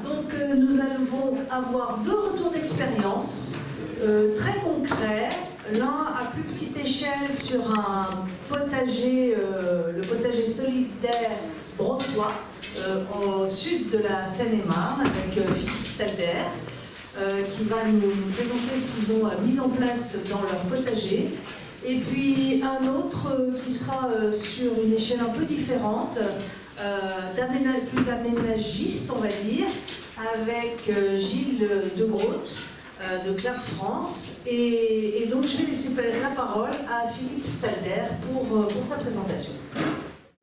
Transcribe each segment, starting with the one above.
Donc nous allons avoir deux retours d'expérience très concrets. L'un à plus petite échelle sur un potager, le potager solidaire brossois, au sud de la Seine-et-Marne, avec Philippe Stalder, qui va nous présenter ce qu'ils ont mis en place dans leur potager. Et puis un autre qui sera sur une échelle un peu différente, plus aménagiste, on va dire, avec Gilles de Groot, de Clap France. Et donc je vais laisser la parole à Philippe Stalder pour sa présentation.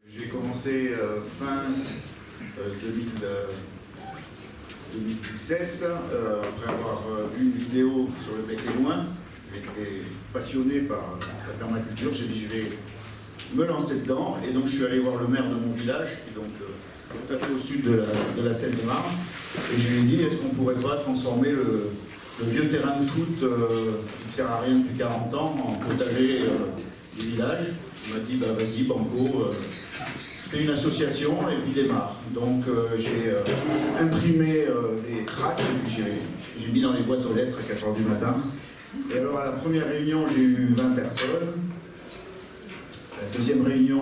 J'ai commencé fin 2017, après avoir vu une vidéo sur le bec et loin. J'étais passionné par la permaculture, j'ai dit je vais me lancer dedans, et donc je suis allé voir le maire de mon village, qui est donc tout à fait au sud de la Seine-et-Marne, et je lui ai dit est-ce qu'on pourrait pas transformer le vieux terrain de foot qui ne sert à rien depuis 40 ans en potager du village. Il m'a dit bah, vas-y banco, fais une association et puis démarre. Donc j'ai imprimé des tracts et puis j'ai mis dans les boîtes aux lettres à 4 h du matin. Et alors à la première réunion j'ai eu 20 personnes. La deuxième réunion,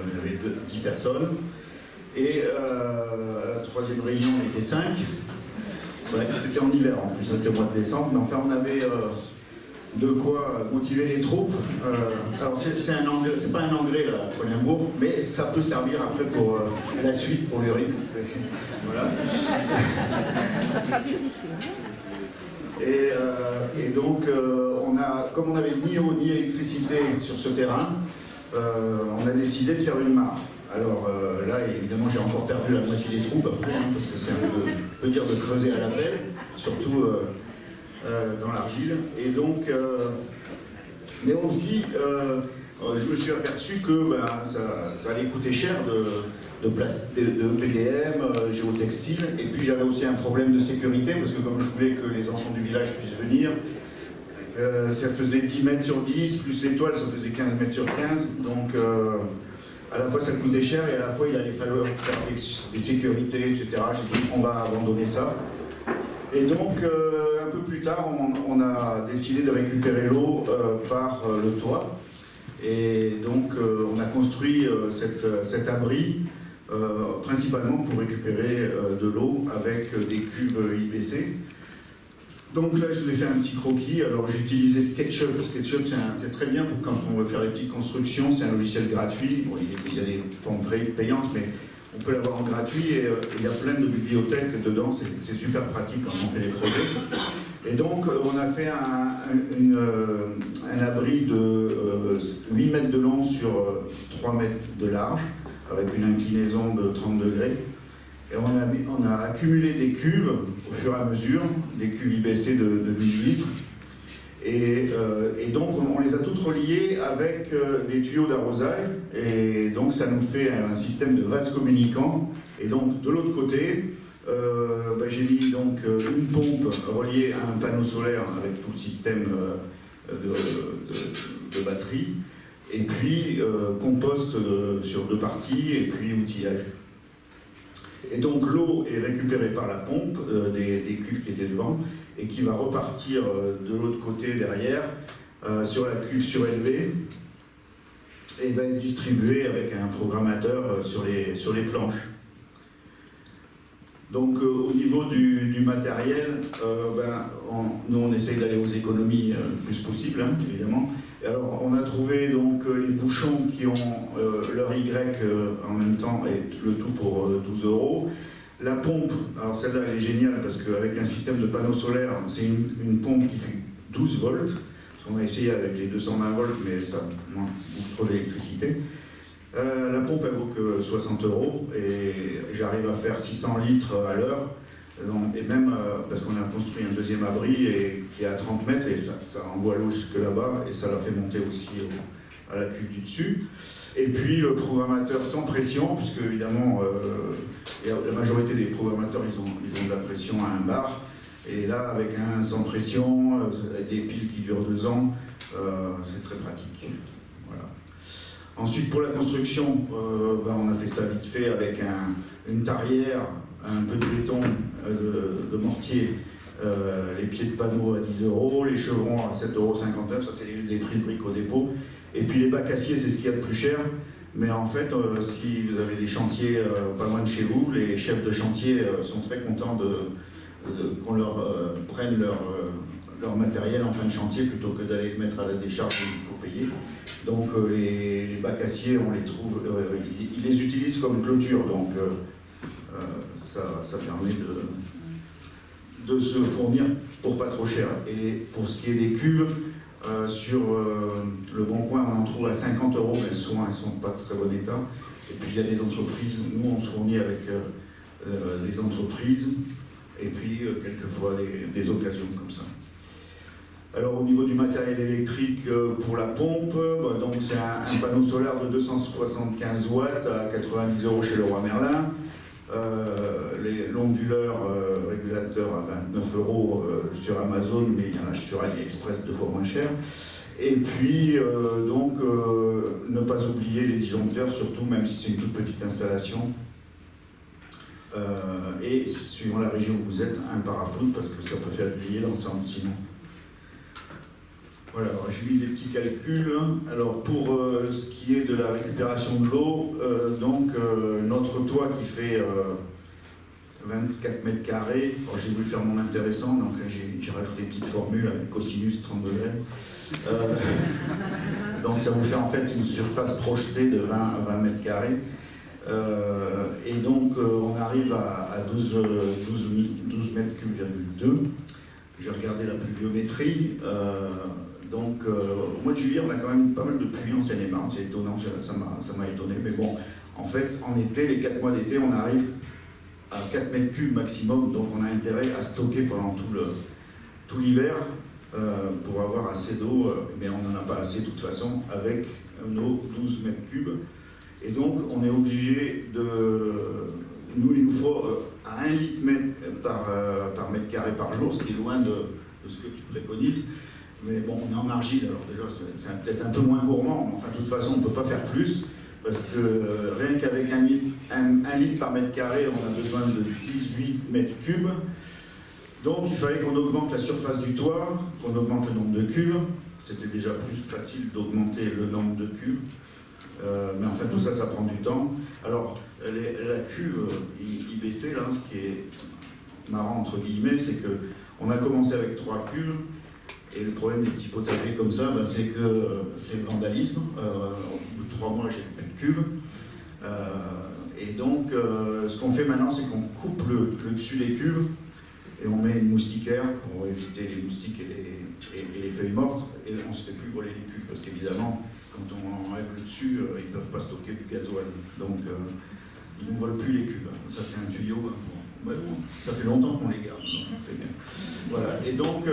il y avait 10 personnes. Et à la troisième réunion, on était 5. Ouais, c'était en hiver en plus, c'était au mois de décembre. Mais enfin, on avait de quoi motiver les troupes. Alors, c'est pas un engrais, la Colinbourg, mais ça peut servir après pour la suite, pour l'urine. Voilà. Et donc, comme on n'avait ni eau ni électricité sur ce terrain, on a décidé de faire une mare. Alors là, évidemment, j'ai encore perdu la moitié des troupes après, parce que c'est un peu dur de creuser à la pelle, surtout dans l'argile. Et donc, mais aussi, je me suis aperçu que ça allait coûter cher de PDM, géotextile, et puis j'avais aussi un problème de sécurité, parce que comme je voulais que les enfants du village puissent venir, ça faisait 10 mètres sur 10, plus l'étoile, ça faisait 15 mètres sur 15, donc à la fois ça coûtait cher et à la fois il allait falloir faire des sécurités, etc. J'ai dit on va abandonner ça. Et donc un peu plus tard, on a décidé de récupérer l'eau par le toit. Et donc on a construit cet abri principalement pour récupérer de l'eau avec des cuves IBC. Donc là, je vous ai fait un petit croquis. Alors j'ai utilisé SketchUp. SketchUp, c'est très bien pour quand on veut faire des petites constructions. C'est un logiciel gratuit. Bon, il y a des formes payantes, mais on peut l'avoir en gratuit. Et il y a plein de bibliothèques dedans. C'est super pratique quand on fait les projets. Et donc, on a fait un abri de 8 mètres de long sur 3 mètres de large, avec une inclinaison de 30 degrés. Et on a accumulé des cuves au fur et à mesure, des cuves IBC de 1000 litres. Et donc on les a toutes reliées avec des tuyaux d'arrosage. Et donc ça nous fait un système de vases communicants. Et donc de l'autre côté, j'ai mis donc une pompe reliée à un panneau solaire avec tout le système de batterie. Et puis compost sur 2 parties et puis outillage. Et donc l'eau est récupérée par la pompe des cuves qui étaient devant et qui va repartir de l'autre côté derrière sur la cuve surélevée et va être distribuée avec un programmateur sur les planches. Donc au niveau du matériel, nous on essaye d'aller aux économies le plus possible, évidemment. Et alors on a trouvé donc les bouchons qui ont leur Y en même temps et le tout pour 12 €. La pompe, alors celle-là elle est géniale parce qu'avec un système de panneaux solaires, c'est une pompe qui fait 12 volts. On a essayé avec les 220 volts, mais ça manque trop d'électricité. La pompe elle vaut que 60 € et j'arrive à faire 600 litres à l'heure. Et même parce qu'on a construit un deuxième abri qui est à 30 mètres et ça envoie l'eau jusque là-bas et ça la fait monter aussi à la cuve du dessus. Et puis le programmateur sans pression, puisque évidemment la majorité des programmateurs ils ont de la pression à 1 bar. Et là avec un sans pression, avec des piles qui durent 2 ans, c'est très pratique. Voilà. Ensuite pour la construction, on a fait ça vite fait avec une tarière, un peu de béton, de mortier, les pieds de panneau à 10 €, les chevrons à 7,59 €, ça c'est les prix de briques au dépôt. Et puis les bacs acier, c'est ce qu'il y a de plus cher. Mais en fait, si vous avez des chantiers pas loin de chez vous, les chefs de chantier sont très contents qu'on leur prenne leur matériel en fin de chantier plutôt que d'aller le mettre à la décharge où il faut payer. Donc les bacs acier, on les trouve, ils les utilisent comme clôture, donc ça permet de se fournir pour pas trop cher. Et pour ce qui est des cuves, sur le Bon Coin, on en trouve à 50 €, mais souvent elles ne sont pas de très bon état. Et puis il y a des entreprises, nous on se fournit avec des entreprises, et puis quelquefois des occasions comme ça. Alors au niveau du matériel électrique pour la pompe, donc c'est un panneau solaire de 275 watts à 90 € chez Leroy Merlin. L'onduleur régulateur à 29 € sur Amazon, mais il y en a sur AliExpress 2 fois moins cher. Et puis ne pas oublier les disjoncteurs, surtout même si c'est une toute petite installation. Et suivant la région où vous êtes, un parafloute parce que ça peut faire griller l'ensemble sinon. Voilà, j'ai mis des petits calculs. Alors pour ce qui est de la récupération de l'eau, notre toit qui fait 24 mètres carrés, j'ai voulu faire mon intéressant, donc j'ai rajouté des petites formules avec cosinus 30 degrés. Donc ça vous fait en fait une surface projetée de 20 mètres carrés. Et donc on arrive à 12 mètres cubes,2. J'ai regardé la pluviométrie. Donc, au mois de juillet, on a quand même pas mal de pluie en Seine-et-Marne, c'est étonnant, ça m'a étonné, mais bon, en fait, en été, les 4 mois d'été, on arrive à 4 mètres cubes maximum, donc on a intérêt à stocker pendant tout l'hiver pour avoir assez d'eau, mais on n'en a pas assez de toute façon avec nos 12 mètres cubes. Et donc, on est obligé il nous faut à 1 litre par mètre carré par jour, ce qui est loin de ce que tu préconises. Mais bon, on est en argile, alors déjà c'est peut-être un peu moins gourmand, mais enfin de toute façon on ne peut pas faire plus, parce que rien qu'avec 1 litre par mètre carré, on a besoin de 18 mètres cubes. Donc il fallait qu'on augmente la surface du toit, qu'on augmente le nombre de cuves. C'était déjà plus facile d'augmenter le nombre de cuves. Mais enfin tout ça, ça prend du temps. Alors la cuve IBC, là, ce qui est marrant entre guillemets, c'est qu'on a commencé avec 3 cuves. Et le problème des petits potagers comme ça, c'est que c'est le vandalisme. Au bout de 3 mois, j'ai plus de cuves. Et donc, ce qu'on fait maintenant, c'est qu'on coupe le dessus des cuves et on met une moustiquaire pour éviter les moustiques et les feuilles mortes. Et on ne se fait plus voler les cuves parce qu'évidemment, quand on enlève le dessus, ils ne peuvent pas stocker du gasoil. Donc, ils ne volent plus les cuves. Ça, c'est un tuyau. Bon, ça fait longtemps qu'on les garde, donc c'est bien. Voilà. Et donc,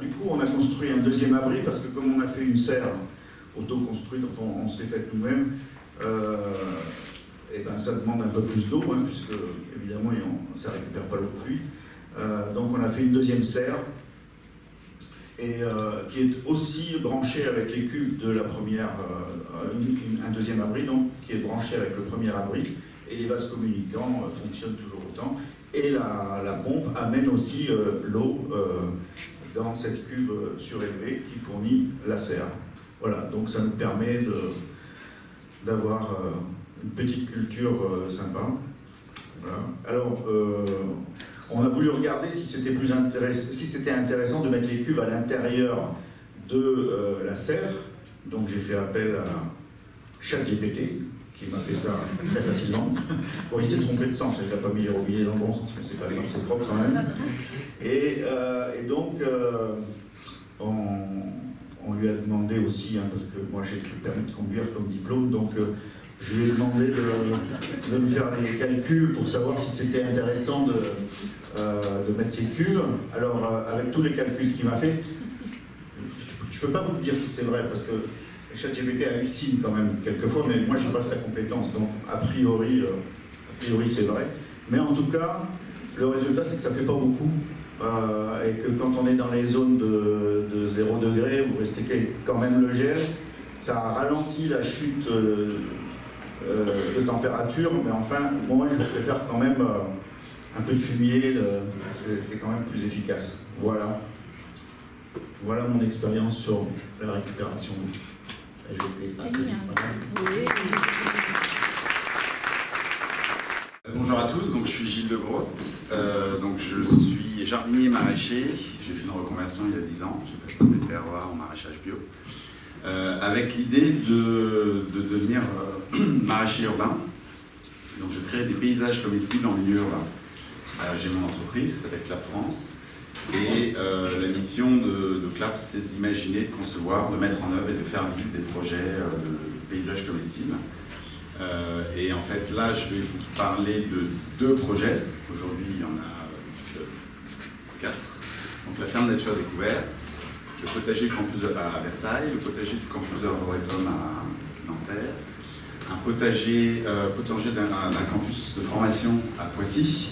du coup, on a construit un deuxième abri parce que comme on a fait une serre auto-construite, enfin, on s'est faite nous-mêmes, et ça demande un peu plus d'eau, puisque évidemment, ça ne récupère pas l'eau de pluie. Donc, on a fait une deuxième serre et qui est aussi branchée avec les cuves de la première, un deuxième abri, donc qui est branché avec le premier abri. Et les vases communicants fonctionnent toujours autant. Et la pompe amène aussi l'eau dans cette cuve surélevée qui fournit la serre. Voilà, donc ça nous permet d'avoir une petite culture sympa. Voilà. Alors, on a voulu regarder si c'était intéressant de mettre les cuves à l'intérieur de la serre. Donc j'ai fait appel à ChatGPT, qui m'a fait ça très facilement. Bon, il s'est trompé de sens, il n'a pas mis les robinets dans le bon sens, mais c'est pas grave, c'est propre quand même. Et donc, on lui a demandé aussi, parce que moi j'ai le permis de conduire comme diplôme, donc je lui ai demandé de me faire des calculs pour savoir si c'était intéressant de mettre ces cuves. Alors, avec tous les calculs qu'il m'a fait, je ne peux pas vous dire si c'est vrai, parce que ChatGPT hallucine quand même quelquefois, mais moi je n'ai pas sa compétence, donc a priori c'est vrai. Mais en tout cas, le résultat c'est que ça ne fait pas beaucoup, et que quand on est dans les zones de 0 degré, vous restez quand même le gel, ça ralentit la chute de température, mais enfin, moi je préfère quand même un peu de fumier, c'est quand même plus efficace. Voilà. Voilà mon expérience sur la récupération d'eau. Je vais passer. Bonjour à tous, donc je suis Gilles Legrotte, donc je suis jardinier maraîcher. J'ai fait une reconversion il y a 10 ans, j'ai passé un BPROA en maraîchage bio, avec l'idée de devenir maraîcher urbain. Donc je crée des paysages comestibles en milieu urbain. J'ai mon entreprise, ça s'appelle Clap France, et la mission de Clap, c'est d'imaginer, de concevoir, de mettre en œuvre et de faire vivre des projets de paysages comestibles. Et en fait, là, je vais vous parler de 2 projets. Aujourd'hui, il y en a 4. Donc, la ferme nature découverte, le potager campus à Versailles, le potager du campus Arboretum à Nanterre, un potager d'un campus de formation à Poissy,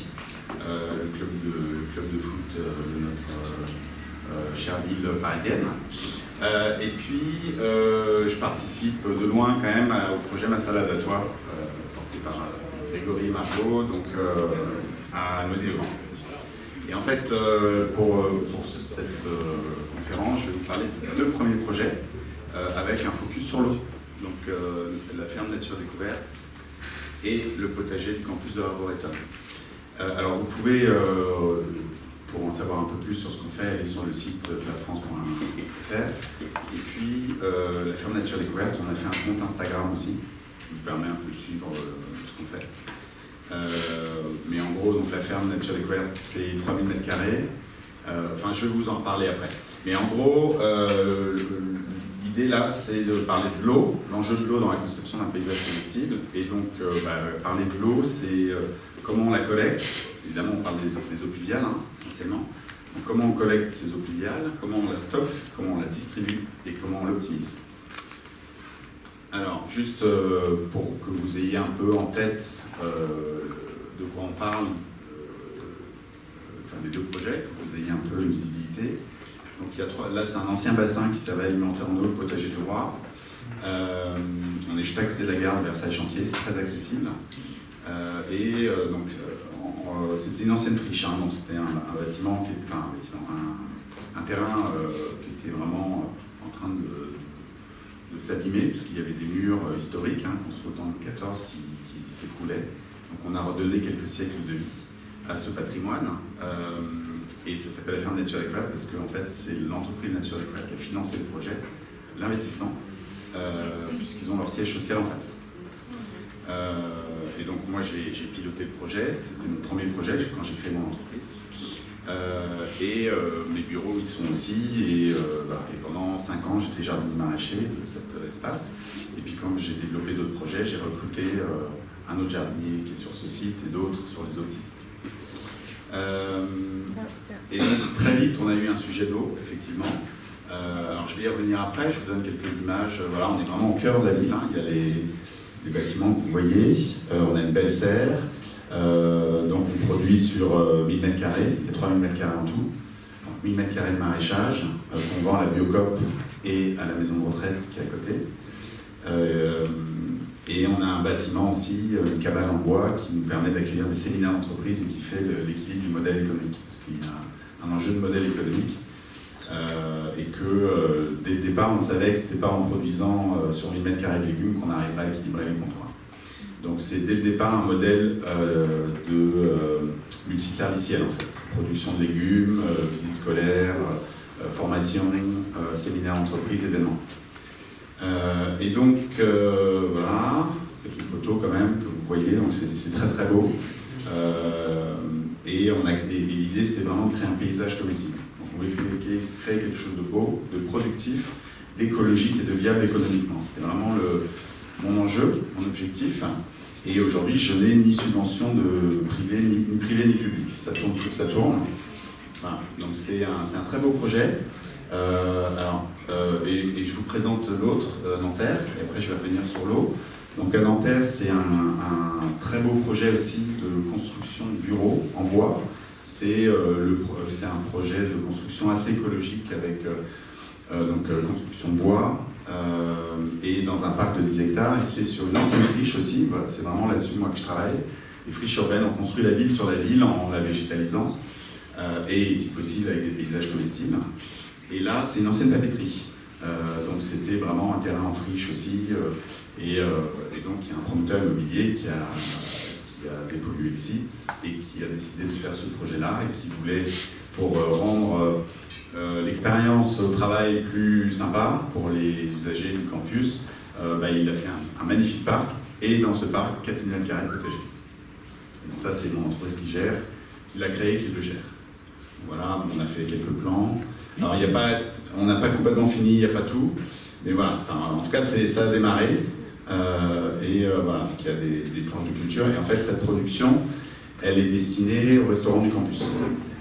le club de foot de notre chère ville parisienne. Et puis, je participe de loin quand même au projet Ma Salade à Toi, porté par Grégory Margot, donc à Noisy-le-Grand. Et en fait, pour cette conférence, je vais vous parler de 2 premiers projets avec un focus sur l'eau. Donc, la ferme nature découverte et le potager du campus de l'Arboretum. Alors, vous pouvez, pour en savoir un peu plus sur ce qu'on fait, aller sur le site clapfrance.fr. Et puis, la ferme nature découverte, on a fait un compte Instagram aussi, qui nous permet un peu de suivre ce qu'on fait. Mais en gros, donc, la ferme nature découverte, c'est 3000 m². Enfin, je vais vous en reparler après. Mais en gros, l'idée là, c'est de parler de l'eau, l'enjeu de l'eau dans la conception d'un paysage comestible. Et donc, parler de l'eau, c'est comment on la collecte. Évidemment, on parle des eaux pluviales, hein, essentiellement. Donc, comment on collecte ces eaux pluviales, comment on la stocke, comment on la distribue et comment on l'optimise. Alors, juste pour que vous ayez un peu en tête de quoi on parle, les 2 projets, que vous ayez un peu une visibilité. Donc, il y a 3, là, c'est un ancien bassin qui servait à alimenter en eau le potager du roi. On est juste à côté de la gare de Versailles-Chantier, c'est très accessible. C'était une ancienne friche, hein, donc c'était un bâtiment, un terrain qui était vraiment en train de s'abîmer, puisqu'il y avait des murs historiques, hein, construits au temps de 14 qui s'écroulaient. Donc on a redonné quelques siècles de vie à ce patrimoine, et ça s'appelle la ferme nature découverte parce qu'en fait c'est l'entreprise Nature Découverte qui a financé le projet, l'investissement, puisqu'ils ont leur siège social en face. Et donc moi j'ai piloté le projet, c'était mon premier projet quand j'ai créé mon entreprise. Mes bureaux y sont aussi, et pendant 5 ans j'étais jardinier maraîcher de cet espace. Et puis quand j'ai développé d'autres projets, j'ai recruté un autre jardinier qui est sur ce site et d'autres sur les autres sites. Et donc très vite on a eu un sujet d'eau, effectivement. Alors je vais y revenir après, je vous donne quelques images. Voilà, on est vraiment au cœur de la ville, hein. Il y a les bâtiments que vous voyez, on a une belle serre, donc on produit sur 1000 m², il y a 3000 m² en tout, donc 1000 m² de maraîchage, qu'on vend à la Biocop et à la maison de retraite qui est à côté. Et on a un bâtiment aussi, une cabane en bois, qui nous permet d'accueillir des séminaires d'entreprise et qui fait l'équilibre du modèle économique, parce qu'il y a un enjeu de modèle économique. Et que dès le départ, on savait que ce n'était pas en produisant sur 1000 m² de légumes qu'on arriverait à équilibrer les comptoirs. Donc c'est dès le départ un modèle multiserviciel en fait. Production de légumes, visites scolaires, formation, séminaires d'entreprise, événements. Et donc voilà, quelques photos quand même que vous voyez, donc c'est très très beau. Et l'idée c'était vraiment de créer un paysage comestible. On voulait créer quelque chose de beau, de productif, d'écologique et de viable économiquement. C'était vraiment mon enjeu, mon objectif. Et aujourd'hui, je n'ai ni subvention de privé, ni privé ni public. Ça tourne, ça tourne. Voilà. Donc c'est un très beau projet. Et je vous présente l'autre, Nanterre, et après je vais revenir sur l'eau. Donc à Nanterre, c'est un très beau projet aussi de construction de bureaux en bois. C'est un projet de construction assez écologique avec construction de bois et dans un parc de 10 hectares. Et c'est sur une ancienne friche aussi, voilà, c'est vraiment là-dessus moi que je travaille. les friches urbaines. On construit la ville sur la ville en la végétalisant et si possible avec des paysages comestibles. Et là, c'est une ancienne papeterie. Donc c'était vraiment un terrain en friche aussi. Et donc il y a un promoteur immobilier qui a dépollué le site et qui a décidé de se faire ce projet-là et qui voulait, pour rendre l'expérience au travail plus sympa pour les usagers du campus, il a fait un magnifique parc et dans ce parc, 4000 m² potager. Donc ça, c'est mon entreprise qui gère, qui l'a créé, qui le gère. Voilà, on a fait quelques plans. Alors, on n'a pas complètement fini, il n'y a pas tout, mais voilà, en tout cas, ça a démarré. Voilà, il y a des planches de culture. Et en fait, cette production, elle est destinée au restaurant du campus.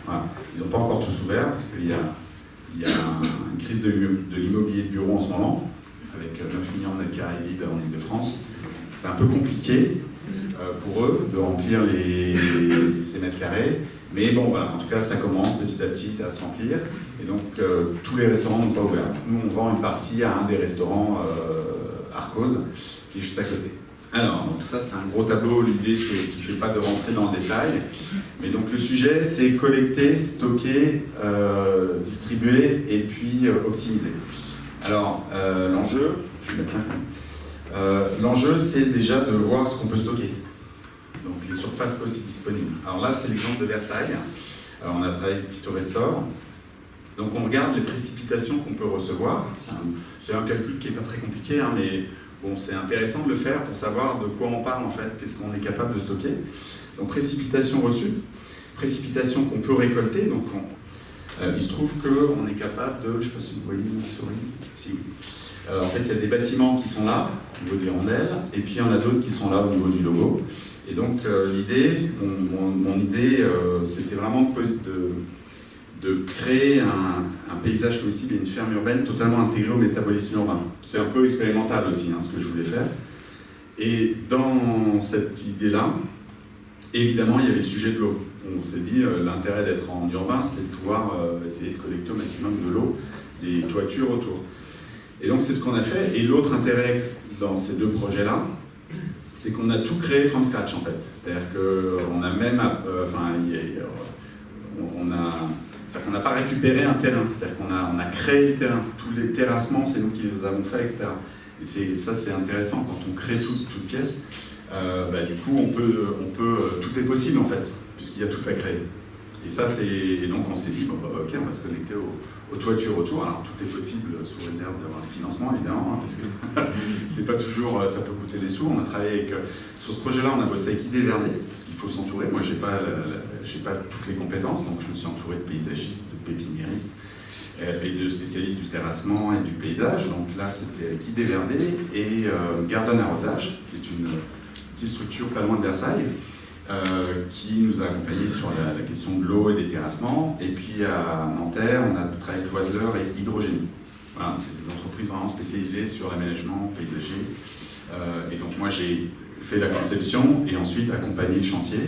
Voilà. Ils n'ont pas encore tous ouvert parce qu'il y a une crise de l'immobilier de bureau en ce moment, avec 9 millions de mètres carrés vides en Ile-de-France. C'est un peu compliqué pour eux de remplir ces mètres carrés. Mais bon, voilà, en tout cas, ça commence petit à petit, ça va se remplir. Et donc, tous les restaurants n'ont pas ouvert. Nous, on vend une partie à un des restaurants Arcos, qui est juste à côté. Alors, donc ça, c'est un gros tableau. L'idée, c'est pas de rentrer dans le détail. Mais donc, le sujet, c'est collecter, stocker, distribuer et puis optimiser. Alors, l'enjeu, je vais mettre l'enjeu, c'est déjà de voir ce qu'on peut stocker. Donc les surfaces possibles disponibles. Alors là, c'est l'exemple de Versailles. Alors, on a travaillé avec Phytorestore. Donc on regarde les précipitations qu'on peut recevoir. C'est un calcul qui n'est pas très compliqué, hein, mais bon, c'est intéressant de le faire pour savoir de quoi on parle en fait, qu'est-ce qu'on est capable de stocker. Donc précipitations reçues, précipitations qu'on peut récolter. Donc il se trouve qu'on est capable de, je ne sais pas si vous voyez ma souris, si oui. En fait, il y a des bâtiments qui sont là, au niveau des rondelles, et puis il y en a d'autres qui sont là au niveau du logo. Et donc l'idée, mon idée, c'était vraiment de créer un paysage comestible et une ferme urbaine totalement intégrée au métabolisme urbain. C'est un peu expérimental aussi, hein, ce que je voulais faire. Et dans cette idée-là, évidemment, il y avait le sujet de l'eau. On s'est dit, l'intérêt d'être en urbain, c'est de pouvoir essayer de collecter au maximum de l'eau des toitures autour. Et donc, c'est ce qu'on a fait. Et l'autre intérêt dans ces deux projets-là, c'est qu'on a tout créé from scratch, en fait. C'est-à-dire qu'on a même... C'est-à-dire qu'on n'a pas récupéré un terrain, c'est-à-dire qu'on a créé le terrain. Tous les terrassements, c'est nous qui les avons faits, etc. Et ça, c'est intéressant, quand on crée toute pièce, du coup, tout est possible, en fait, puisqu'il y a tout à créer. Et donc, on s'est dit, ok, on va se connecter aux toitures autour. Alors, tout est possible sous réserve d'avoir des financements, évidemment, hein, parce que c'est pas toujours, ça peut coûter des sous. On a travaillé sur ce projet-là, on a bossé avec Idée Verdée, parce qu'il faut s'entourer. Moi, j'ai pas toutes les compétences, donc je me suis entouré de paysagistes, de pépiniéristes et de spécialistes du terrassement et du paysage. Donc là, c'était avec Idée Verdée et Garden Arrosage, qui est une petite structure pas loin de Versailles, qui nous a accompagnés sur la question de l'eau et des terrassements. Et puis à Nanterre, on a travaillé avec Loiseleur et Hydrogénie. Voilà, c'est des entreprises vraiment spécialisées sur l'aménagement paysager. Et donc moi, j'ai fait la conception et ensuite accompagné le chantier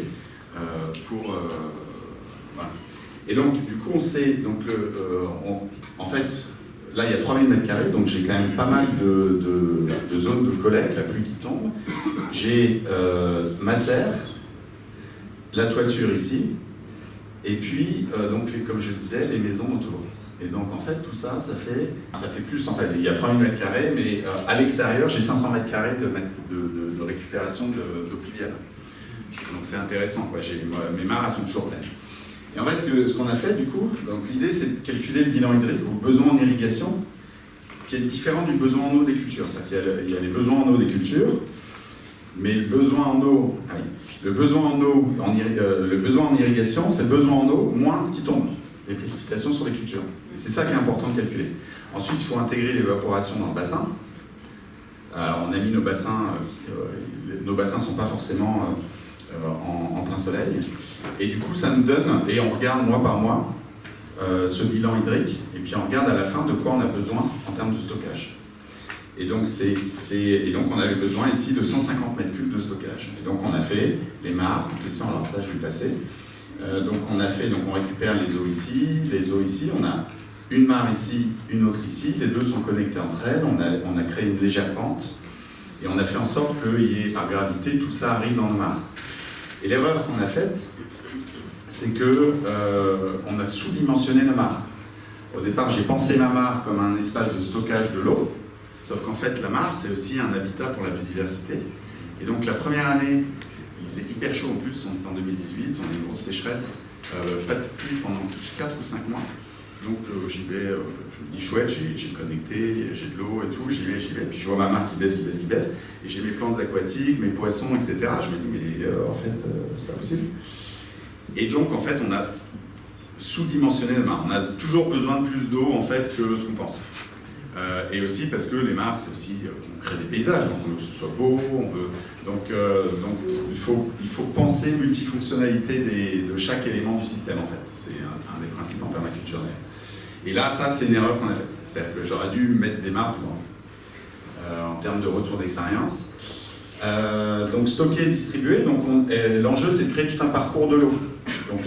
voilà. Et donc, du coup, on sait... en fait, là, il y a 3000 m², donc j'ai quand même pas mal de zones de collecte, la pluie qui tombe. J'ai ma serre, la toiture ici, et puis, comme je disais, les maisons autour. Et donc, en fait, tout ça, ça fait plus. En fait, il y a 3000 m², mais à l'extérieur, j'ai 500 m² de récupération d'eau pluviale. Donc, c'est intéressant, quoi. Mes mares, elles sont toujours pleines. Et en fait, ce qu'on a fait, du coup, l'idée, c'est de calculer le bilan hydrique ou le besoin en irrigation, qui est différent du besoin en eau des cultures. C'est-à-dire qu'il y a les besoins en eau des cultures, mais le besoin en eau, le besoin en irrigation, c'est le besoin en eau moins ce qui tombe, les précipitations sur les cultures. Et c'est ça qui est important de calculer. Ensuite, il faut intégrer l'évaporation dans le bassin. Alors, on a mis nos bassins ne sont pas forcément en plein soleil. Et du coup, ça nous donne, et on regarde mois par mois, ce bilan hydrique, et puis on regarde à la fin de quoi on a besoin en termes de stockage. Et donc, on avait besoin ici de 150 m³ de stockage. Et donc, on a fait les mares, alors ça, je vais passer. On récupère les eaux ici, on a une mare ici, une autre ici, les deux sont connectées entre elles, on a créé une légère pente, et on a fait en sorte qu'il y ait, par gravité, tout ça arrive dans nos mares. Et l'erreur qu'on a faite, c'est que on a sous-dimensionné nos mares. Au départ, j'ai pensé ma mare comme un espace de stockage de l'eau, sauf qu'en fait, la mare, c'est aussi un habitat pour la biodiversité. Et donc, la première année, il faisait hyper chaud en plus, on était en 2018, on a eu une grosse sécheresse, pas de pluie pendant 4 ou 5 mois. Donc j'y vais, je me dis chouette, j'ai connecté, j'ai de l'eau et tout, j'y vais, puis je vois ma mare qui baisse, et j'ai mes plantes aquatiques, mes poissons, etc. Je me dis, mais en fait, c'est pas possible. Et donc, en fait, on a sous-dimensionné la mare. On a toujours besoin de plus d'eau, en fait, que ce qu'on pense. Et aussi parce que les mares, c'est aussi, on crée des paysages, donc on veut que ce soit beau, on veut... Donc il faut penser multifonctionnalité de chaque élément du système, en fait. C'est un des principes en permaculture. Et là, ça, c'est une erreur qu'on a faite. C'est-à-dire que j'aurais dû mettre des mares en termes de retour d'expérience. Donc stocker, distribuer, donc l'enjeu, c'est de créer tout un parcours de l'eau. Donc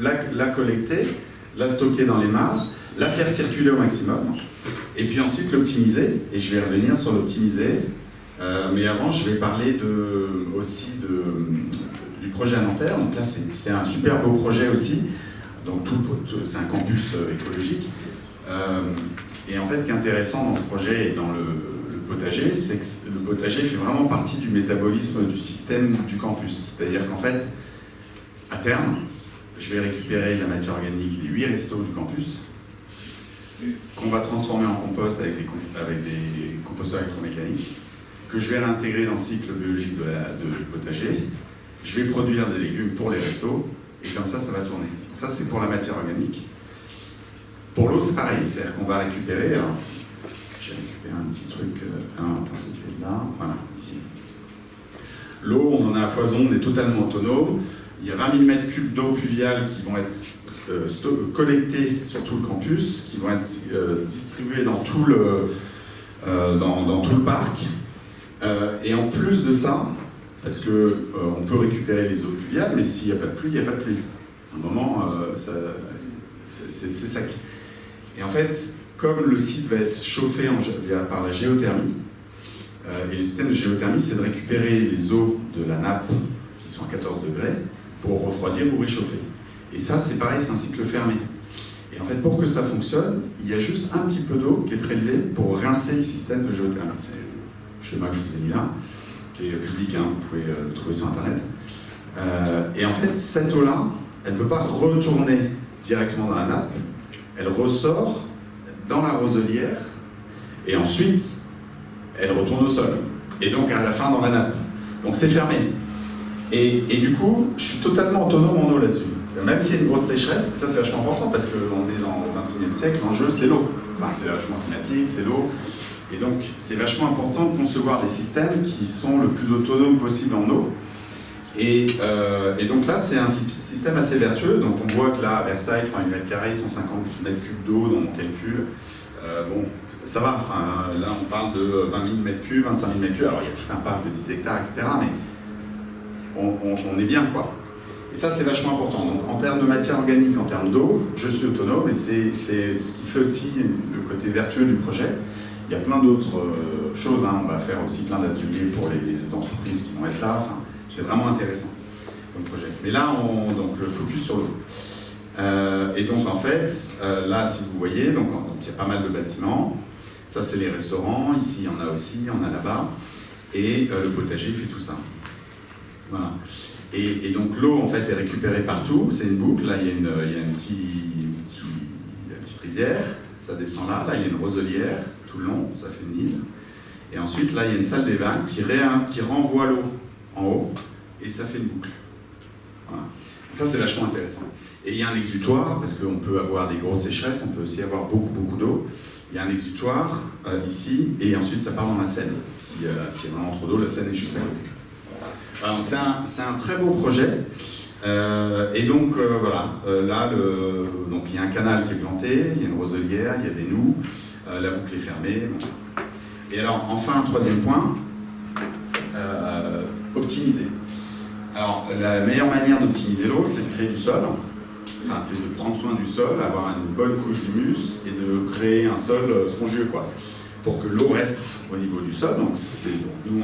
la collecter, la stocker dans les mares, la faire circuler au maximum, et puis ensuite l'optimiser, et je vais revenir sur l'optimiser, mais avant je vais parler aussi du projet à Nanterre. Donc là c'est un super beau projet aussi, donc c'est un campus écologique, et en fait ce qui est intéressant dans ce projet et dans le potager, c'est que le potager fait vraiment partie du métabolisme du système du campus, c'est-à-dire qu'en fait, à terme, je vais récupérer la matière organique des 8 restos du campus, qu'on va transformer en compost avec des composteurs électromécaniques, que je vais réintégrer dans le cycle biologique du potager. Je vais produire des légumes pour les restos, et comme ça va tourner. Donc ça, c'est pour la matière organique. Pour l'eau, c'est pareil, c'est-à-dire qu'on va récupérer... Alors, j'ai récupéré un petit truc... attends, c'était là, voilà, ici. L'eau, on en a à foison, on est totalement autonome. Il y a 20 000 m3 d'eau pluviale qui vont être collectés sur tout le campus, qui vont être distribués dans tout le parc. Et en plus de ça, parce qu'on peut récupérer les eaux pluviales, mais s'il n'y a pas de pluie, il n'y a pas de pluie. À un moment, c'est sec. Et en fait, comme le site va être chauffé par la géothermie, et le système de géothermie, c'est de récupérer les eaux de la nappe, qui sont à 14 degrés, pour refroidir ou réchauffer. Et ça, c'est pareil, c'est un cycle fermé. Et en fait, pour que ça fonctionne, il y a juste un petit peu d'eau qui est prélevée pour rincer le système de géothermie. C'est le schéma que je vous ai mis là, qui est public, hein, vous pouvez le trouver sur Internet. Et en fait, cette eau-là, elle ne peut pas retourner directement dans la nappe, elle ressort dans la roselière, et ensuite, elle retourne au sol. Et donc, à la fin, dans la nappe. Donc, c'est fermé. Et du coup, je suis totalement autonome en eau là-dessus. Même s'il y a une grosse sécheresse, ça c'est vachement important parce qu'on est dans le XXIe siècle, l'enjeu c'est l'eau. Enfin, c'est le changement climatique, c'est l'eau. Et donc, c'est vachement important de concevoir des systèmes qui sont le plus autonomes possible en eau. Et donc là, c'est un système assez vertueux. Donc on voit que là, à Versailles, 1 m², 150 m3 d'eau dans mon calcul. Bon, ça va. Enfin, là, on parle de 20 000 m3, 25 000 m3. Alors, il y a tout un parc de 10 hectares, etc. Mais on est bien, quoi. Et ça, c'est vachement important. Donc, en termes de matière organique, en termes d'eau, je suis autonome, et c'est ce qui fait aussi le côté vertueux du projet. Il y a plein d'autres choses, hein. On va faire aussi plein d'ateliers pour les entreprises qui vont être là. Enfin, c'est vraiment intéressant comme projet. Mais là, donc, le focus sur l'eau. Et donc, en fait, là, si vous voyez, donc, il y a pas mal de bâtiments. Ça, c'est les restaurants. Ici, il y en a aussi, il y en a là-bas. Et le potager fait tout ça. Voilà. Et donc l'eau en fait est récupérée partout, c'est une boucle, là il y a une petite rivière, ça descend là, il y a une roselière tout le long, ça fait une île, et ensuite là il y a une salle des vagues qui renvoie l'eau en haut, et ça fait une boucle. Voilà. Donc ça c'est vachement intéressant. Et il y a un exutoire, parce qu'on peut avoir des grosses sécheresses, on peut aussi avoir beaucoup d'eau. Il y a un exutoire ici, et ensuite ça part dans la Seine. S'il y a vraiment trop d'eau, la Seine est juste à côté. C'est un très beau projet, et donc voilà, là donc il y a un canal qui est planté, il y a une roselière, il y a des noues, la boucle est fermée. Bon. Et alors enfin un troisième point, optimiser. Alors la meilleure manière d'optimiser l'eau, c'est de créer du sol, enfin c'est de prendre soin du sol, avoir une bonne couche d'humus et de créer un sol spongieux, quoi. pour que l'eau reste au niveau du sol. Donc, nous,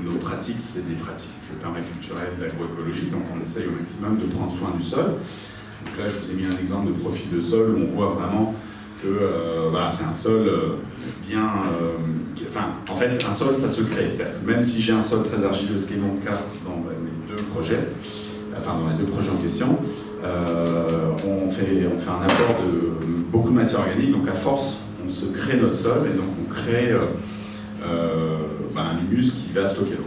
nos pratiques, c'est des pratiques permaculturelles d'agroécologie, donc on essaye au maximum de prendre soin du sol. Donc là, je vous ai mis un exemple de profil de sol où on voit vraiment que voilà, c'est un sol bien... en fait, un sol, ça se crée. Même si j'ai un sol très argileux, ce qui est mon cas dans mes deux projets, dans les deux projets en question, on fait un apport de beaucoup de matière organique, donc à force, on se crée notre sol, et donc on crée un humus qui va stocker l'eau.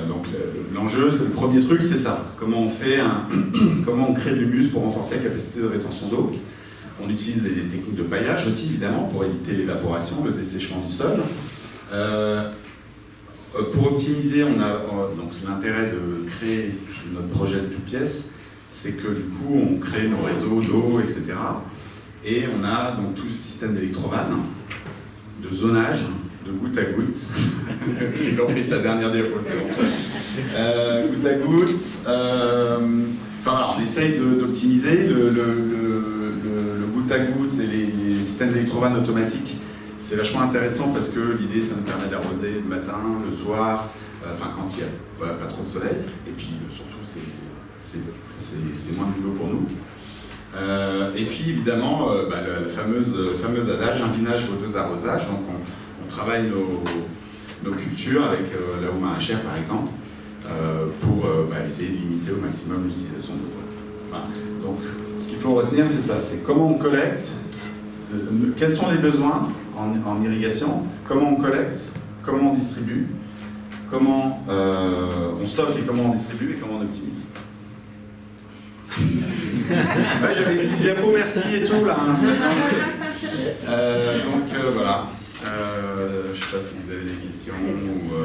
Donc l'enjeu, c'est le premier truc, c'est ça. Comment on crée de l'humus pour renforcer la capacité de rétention d'eau. On utilise des techniques de paillage aussi, évidemment, pour éviter l'évaporation, le dessèchement du sol. Pour optimiser, donc l'intérêt de créer notre projet de toute pièce, c'est que du coup, on crée nos réseaux d'eau, etc. Et on a donc tout le système d'électrovannes, de zonage, de goutte à goutte. J'ai compris sa dernière défaut, c'est bon. Goutte à goutte. On essaye d'optimiser le goutte à goutte et les systèmes d'électrovannes automatiques. C'est vachement intéressant parce que l'idée, ça nous permet d'arroser le matin, le soir, quand il n'y a pas trop de soleil. Et puis surtout, c'est moins de boulot pour nous. Et puis évidemment, le fameux adage, un binage vaut deux arrosages. Donc on travaille nos cultures avec la houe maraîchère par exemple, pour essayer de limiter au maximum l'utilisation de l'eau. Donc ce qu'il faut retenir, c'est ça, c'est comment on collecte, quels sont les besoins en irrigation, comment on collecte, comment on distribue, comment on stocke et comment on distribue et comment on optimise. J'avais une petite diapo, merci et tout là. Voilà. Je ne sais pas si vous avez des questions ou.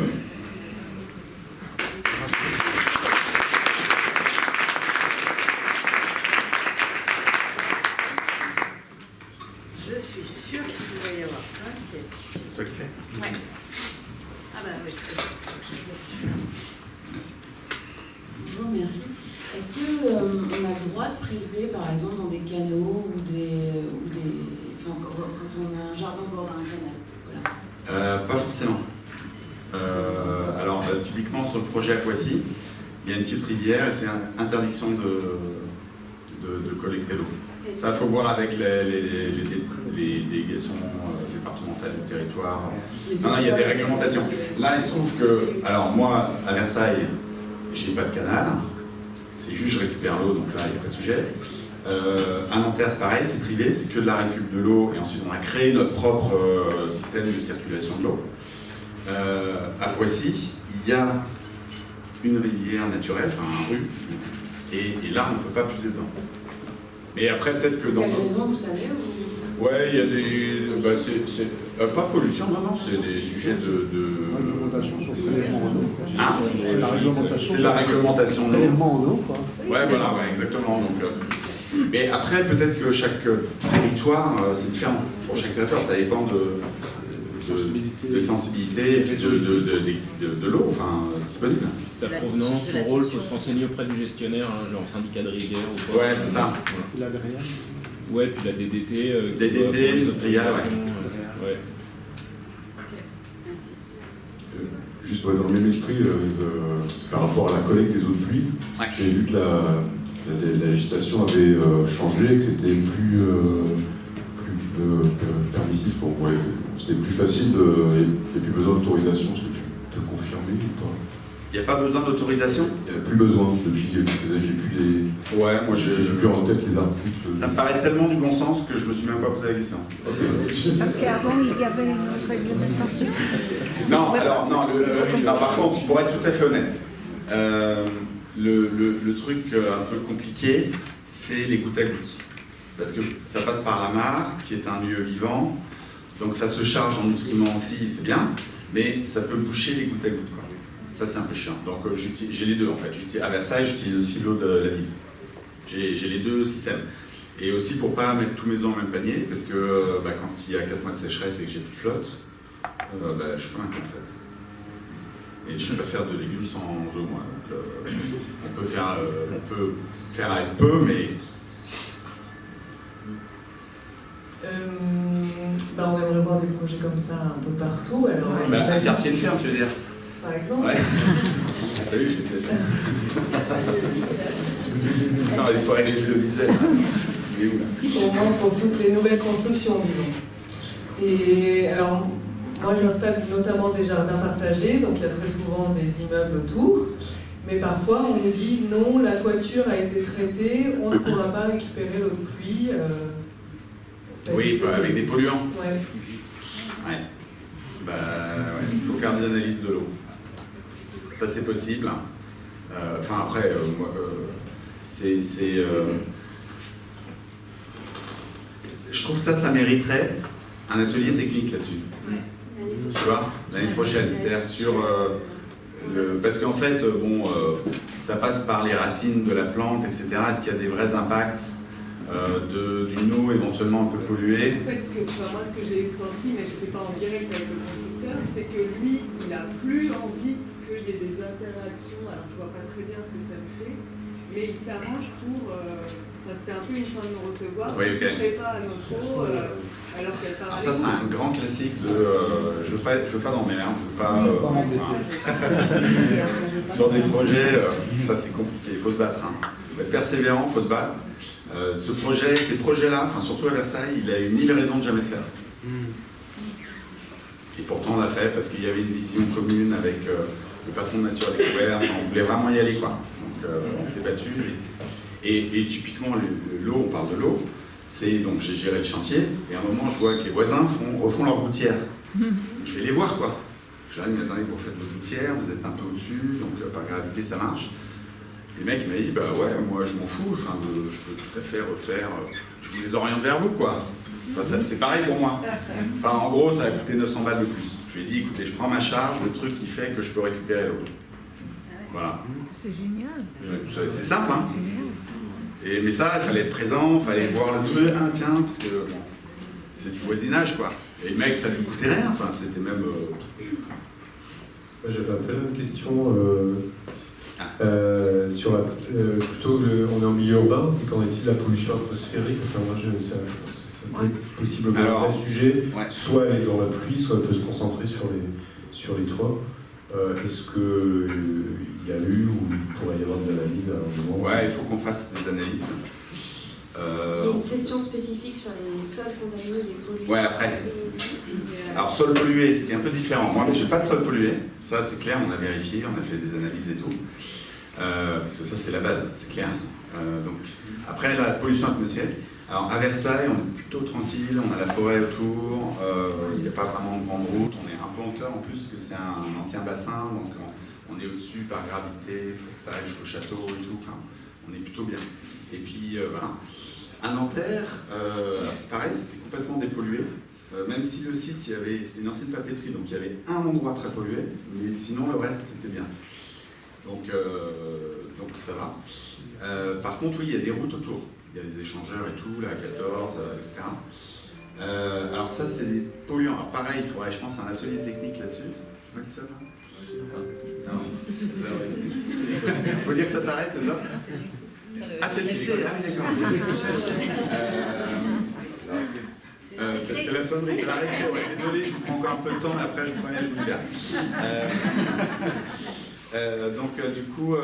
Je suis sûre qu'il va y avoir plein de questions. C'est toi qui fais ? Ouais. Ah ben oui, je Merci. Bonjour, merci. Est-ce qu'on a le droit de priver, par exemple, dans des canaux ou quand on a un jardin au bord d'un canal? Voilà. Pas forcément. Typiquement sur le projet à Poissy, il y a une petite rivière et c'est interdiction de collecter l'eau. Ça, il faut voir avec les délégations départementales du territoire. Non, il y a des réglementations. Là, il se trouve que, alors moi, à Versailles, j'ai pas de canal. C'est juste je récupère l'eau, donc là, il n'y a pas de sujet. À Nanterre, c'est pareil, c'est privé, c'est que de la récup de l'eau, et ensuite on a créé notre propre système de circulation de l'eau. À Poissy, il y a une rivière naturelle, enfin un rue, et là, on ne peut pas puiser dedans. Mais après, peut-être que dans... Quelle raison, vous savez ou... Ouais, il y a des... pas pollution, non, c'est des sujets de... Réglementation sur le prélèvement en eau. Ah, c'est la réglementation. C'est la réglementation de Prélèvement en eau, quoi. Ouais, voilà, ouais, exactement. Donc, mais après, peut-être que chaque territoire, c'est différent. Pour chaque territoire, ça dépend des sensibilités et puis de l'eau disponible. Sa provenance, son rôle, il faut se renseigner auprès du gestionnaire, genre syndicat de rivière ou quoi. Ouais, c'est ça. La verrière. Ouais, puis la DDT. DDT, RIA, ouais. Juste dans le même esprit, c'est par rapport à la collecte des eaux de pluie. Ouais. J'ai vu que la législation avait changé, que c'était plus permissif pour moi. C'était plus facile, il n'y a plus besoin d'autorisation. Est-ce que tu peux confirmer ou pas? Il n'y a pas besoin d'autorisation? Il n'y a plus besoin, depuis j'ai plus les... Ouais, moi j'ai plus en tête les articles. Ça me paraît tellement du bon sens que je me suis même pas posé la question. Parce qu'avant, il y avait une réglementation. Non, alors, non, par contre, pour être tout à fait honnête, le truc un peu compliqué, c'est les gouttes à gouttes. Parce que ça passe par la mare, qui est un lieu vivant, donc ça se charge en nutriments aussi, c'est bien, mais ça peut boucher les gouttes à gouttes, quoi. Ça, c'est un peu chiant. Donc, j'ai les deux, en fait. À Versailles, j'utilise aussi l'eau de la ville. J'ai les deux systèmes. Et aussi pour pas mettre tous mes œufs dans le même panier, parce que quand il y a 4 mois de sécheresse et que j'ai toute flotte, je suis pas inquiet, en fait. Et je ne sais pas faire de légumes sans eau, moi. Donc, on peut faire avec peu, mais... Là, on aimerait voir des projets comme ça un peu partout. Alors, Un quartier de ferme, tu veux dire? par exemple. Ouais. T'as vu, j'ai fait ça. Non, il faut régler le visuel. Il est où, là? Au moins pour toutes les nouvelles constructions, disons. Et alors, moi j'installe notamment des jardins partagés, donc il y a très souvent des immeubles autour. Mais parfois on nous dit non, la toiture a été traitée, on ne pourra pas récupérer l'eau de pluie. Oui, avec des polluants. Ouais. Ouais. Il faut faire des analyses de l'eau. Ça, c'est possible. Enfin, après, je trouve que ça mériterait un atelier technique là-dessus. Tu vois, l'année prochaine. C'est-à-dire sur... parce qu'en fait, ça passe par les racines de la plante, etc. Est-ce qu'il y a des vrais impacts d'une eau éventuellement un peu polluée? En fait, moi, ce que j'ai senti, mais je n'étais pas en direct avec le constructeur, c'est que lui, il n'a plus envie qu'il y ait des interactions. Alors, je ne vois pas très bien ce que ça fait, mais il s'arrange pour... c'était un peu une fin de nous recevoir. Oui, ok. Je ne toucherai pas à notre eau, alors qu'elle part. Alors ça, c'est un grand classique de... je veux pas d'emmerde, je veux pas... sur des projets, ça c'est compliqué, il faut se battre. Il faut être persévérant, il faut se battre. Ces projets-là, enfin surtout à Versailles, il a eu 1000 raisons de jamais se faire. Et pourtant on l'a fait parce qu'il y avait une vision commune avec le patron de Nature Découverte, on voulait vraiment y aller, quoi. Donc on s'est battu. Et typiquement, l'eau, on parle de l'eau, donc j'ai géré le chantier, et à un moment je vois que les voisins refont leur gouttière. Je vais les voir, quoi. Je leur dis, mais attendez, vous faites votre gouttière, vous êtes un peu au-dessus, donc par gravité ça marche. Et le mec m'a dit, bah ouais, moi je m'en fous, enfin, je peux tout à fait refaire, je vous les oriente vers vous, quoi. Enfin, c'est pareil pour moi. Enfin, en gros, ça a coûté 900 balles de plus. Je lui ai dit, écoutez, je prends ma charge, le truc qui fait que je peux récupérer l'eau. Voilà. C'est génial. C'est simple, hein. Mais ça, il fallait être présent, il fallait voir le truc, tiens, parce que bon, c'est du voisinage, quoi. Et le mec, ça lui coûtait rien, enfin, c'était même... J'avais un peu une question sur plutôt on est en milieu urbain, et qu'en est-il de la pollution atmosphérique? Enfin, moi, c'est possible un vrai sujet, soit elle est dans la pluie, soit elle peut se concentrer sur les toits. Est-ce qu'il y a eu ou il pourrait y avoir des analyses à un moment? Ouais, il faut qu'on fasse des analyses. Il y a une session spécifique sur les sols contaminés et les pollutions. Ouais, après. Alors, sol pollué, ce qui est un peu différent. Moi, j'ai pas de sol pollué. Ça, c'est clair, on a vérifié, on a fait des analyses et tout. Parce que ça, c'est la base, c'est clair. Donc, après, la pollution atmosphérique. Alors, à Versailles, on est plutôt tranquille, on a la forêt autour, il n'y a pas vraiment de grande route, on est un peu en hauteur en plus, parce que c'est un ancien bassin, donc on est au-dessus par gravité, ça arrive jusqu'au château et tout, enfin, on est plutôt bien. Et puis, voilà. À Nanterre, c'est pareil, c'était complètement dépollué, même si le site, c'était une ancienne papeterie, donc il y avait un endroit très pollué, mais sinon le reste, c'était bien. Donc ça va. Par contre, oui, il y a des routes autour. Il y a des échangeurs et tout, la 14, etc. Alors ça, c'est des polluants. Alors pareil, il faudrait, je pense, un atelier technique là-dessus. C'est pas qui ça, là? Non, il faut dire que ça s'arrête, c'est ça? Ah, c'est le lycée, ah oui, d'accord. C'est la sonnerie, c'est la récré, ouais. Désolé, je vous prends encore un peu de temps, mais après je vous libère. Du coup,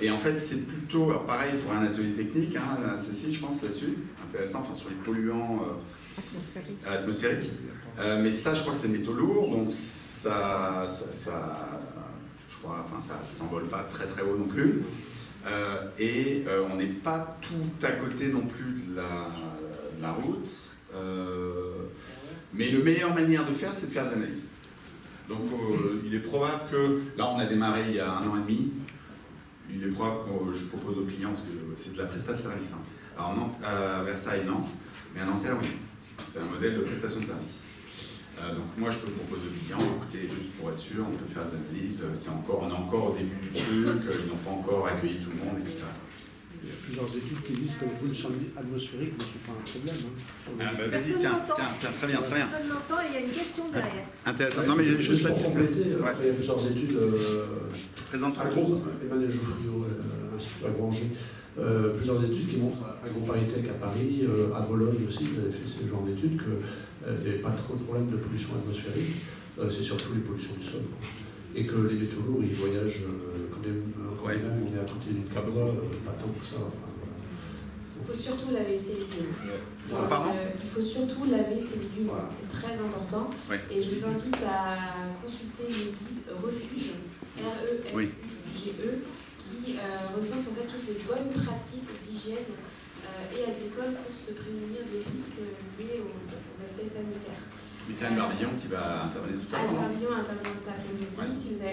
et en fait, c'est plutôt, alors pareil, il faudrait un atelier technique, hein, Cécile, je pense, là-dessus, intéressant, enfin, sur les polluants atmosphériques. Mais ça, je crois que c'est métaux lourds, donc ça je crois, enfin, ça s'envole pas très très haut non plus. On n'est pas tout à côté non plus de la route. Mais la meilleure manière de faire, c'est de faire des analyses. Donc il est probable que, là on a démarré il y a 1 an et demi, il est probable que je propose aux clients, parce que c'est de la prestation de service. Hein. Alors non, à Versailles non, mais à Nanterre oui. C'est un modèle de prestation de service. Donc moi je peux proposer aux clients, écoutez, juste pour être sûr, on peut faire des analyses, on est encore au début du truc, ils n'ont pas encore accueilli tout le monde, etc. Il y a plusieurs études qui disent que la pollution atmosphérique ne est pas un problème. Vas-y, tiens, très bien. Personne n'entend et il y a une question derrière. Intéressant. Non, mais juste pour là-dessus. compléter, il y a plusieurs études Présente-toi. Emmanuel Jouffriot, Institut Lagrange, plusieurs études qui montrent, à Groupe Paritech à Paris, à Bologne aussi, vous avez fait ce genre d'études, qu'il n'y avait pas trop de problèmes de pollution atmosphérique, c'est surtout les pollutions du sol. Et que les métaux lourds, ils voyagent, quand on est à côté d'une carbone, pas tant que ça. Enfin, voilà. Il faut surtout laver ses légumes. Pardon il faut surtout laver ses légumes, Voilà. c'est très important. Ouais. Et je vous invite à consulter le guide Refuge, R-E-F-U-G-E, qui recense en fait toutes les bonnes pratiques d'hygiène et agricole pour se prémunir des risques liés aux aspects sanitaires. Mais c'est Anne Barbillon qui va intervenir tout à l'heure. Anne Barbillon intervient cet après-midi. Ouais. Si vous